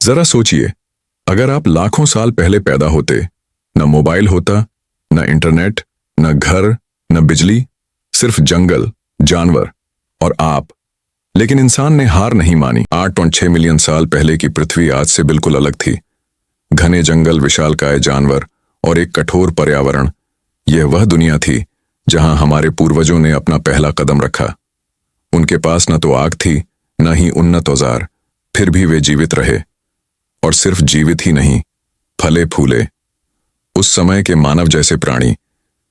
जरा सोचिए, अगर आप लाखों साल पहले पैदा होते, न मोबाइल होता, न इंटरनेट, न घर, न बिजली, सिर्फ जंगल, जानवर और आप। लेकिन इंसान ने हार नहीं मानी। 8.6 मिलियन साल पहले की पृथ्वी आज से बिल्कुल अलग थी। घने जंगल, विशालकाय जानवर और एक कठोर पर्यावरण। यह वह दुनिया थी जहां हमारे पूर्वजों ने अपना पहला कदम रखा। उनके पास न तो आग थी, न ही उन्नत औजार, फिर भी वे जीवित रहे। और सिर्फ जीवित ही नहीं, फले फूले। उस समय के मानव जैसे प्राणी,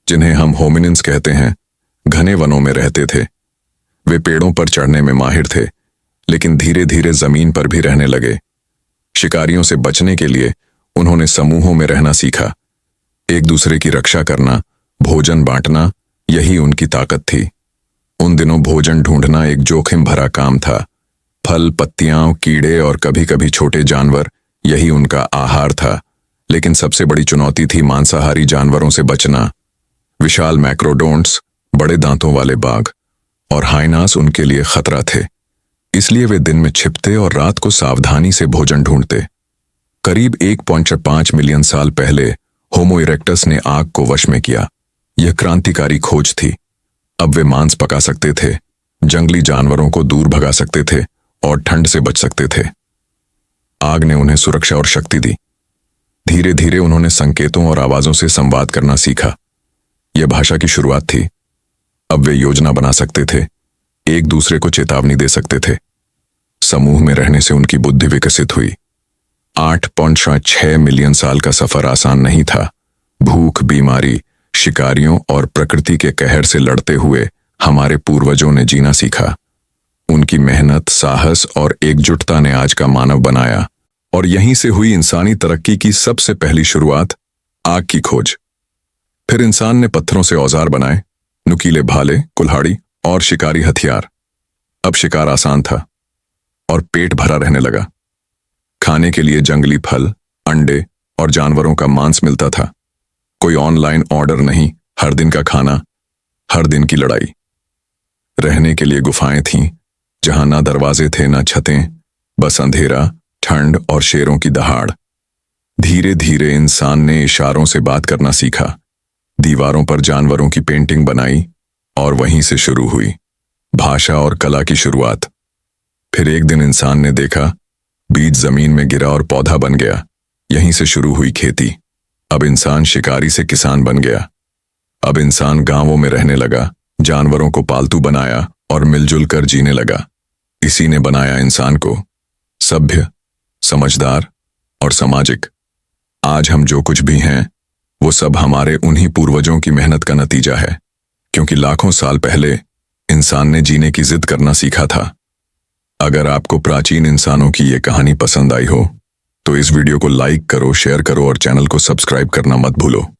जिन्हें हम होमिनिन्स कहते हैं, घने वनों में रहते थे। वे पेड़ों पर चढ़ने में माहिर थे, लेकिन धीरे धीरे जमीन पर भी रहने लगे। शिकारियों से बचने के लिए उन्होंने समूहों में रहना सीखा। एक दूसरे की रक्षा करना, भोजन बांटना, यही उनकी ताकत थी। उन दिनों भोजन ढूंढना एक जोखिम भरा काम था। फल, पत्तियां, कीड़े और कभी कभी छोटे जानवर, यही उनका आहार था। लेकिन सबसे बड़ी चुनौती थी मांसाहारी जानवरों से बचना। विशाल मैक्रोडोंट्स, बड़े दांतों वाले बाघ और हाइनास उनके लिए खतरा थे। इसलिए वे दिन में छिपते और रात को सावधानी से भोजन ढूंढते। करीब 1.5 मिलियन साल पहले होमो इरेक्टस ने आग को वश में किया। यह क्रांतिकारी खोज थी। अब वे मांस पका सकते थे, जंगली जानवरों को दूर भगा सकते थे और ठंड से बच सकते थे। आग ने उन्हें सुरक्षा और शक्ति दी। धीरे धीरे उन्होंने संकेतों और आवाजों से संवाद करना सीखा। यह भाषा की शुरुआत थी। अब वे योजना बना सकते थे, एक दूसरे को चेतावनी दे सकते थे। समूह में रहने से उनकी बुद्धि विकसित हुई। 8.6 मिलियन साल का सफर आसान नहीं था। भूख, बीमारी, शिकारियों और प्रकृति के कहर से लड़ते हुए हमारे पूर्वजों ने जीना सीखा। उनकी मेहनत, साहस और एकजुटता ने आज का मानव बनाया। और यहीं से हुई इंसानी तरक्की की सबसे पहली शुरुआत, आग की खोज। फिर इंसान ने पत्थरों से औजार बनाए, नुकीले भाले, कुल्हाड़ी और शिकारी हथियार। अब शिकार आसान था और पेट भरा रहने लगा। खाने के लिए जंगली फल, अंडे और जानवरों का मांस मिलता था। कोई ऑनलाइन ऑर्डर नहीं, हर दिन का खाना, हर दिन की लड़ाई। रहने के लिए गुफाएं थीं, जहां ना दरवाजे थे, ना छतें, बस अंधेरा, ठंड और शेरों की दहाड़। धीरे धीरे इंसान ने इशारों से बात करना सीखा। दीवारों पर जानवरों की पेंटिंग बनाई और वहीं से शुरू हुई भाषा और कला की शुरुआत। फिर एक दिन इंसान ने देखा, बीज जमीन में गिरा और पौधा बन गया। यहीं से शुरू हुई खेती। अब इंसान शिकारी से किसान बन गया। अब इंसान गांवों में रहने लगा, जानवरों को पालतू बनाया और मिलजुल कर जीने लगा। इसी ने बनाया इंसान को सभ्य, समझदार और सामाजिक। आज हम जो कुछ भी हैं, वो सब हमारे उन्हीं पूर्वजों की मेहनत का नतीजा है। क्योंकि लाखों साल पहले इंसान ने जीने की जिद करना सीखा था। अगर आपको प्राचीन इंसानों की ये कहानी पसंद आई हो, तो इस वीडियो को लाइक करो, शेयर करो और चैनल को सब्सक्राइब करना मत भूलो।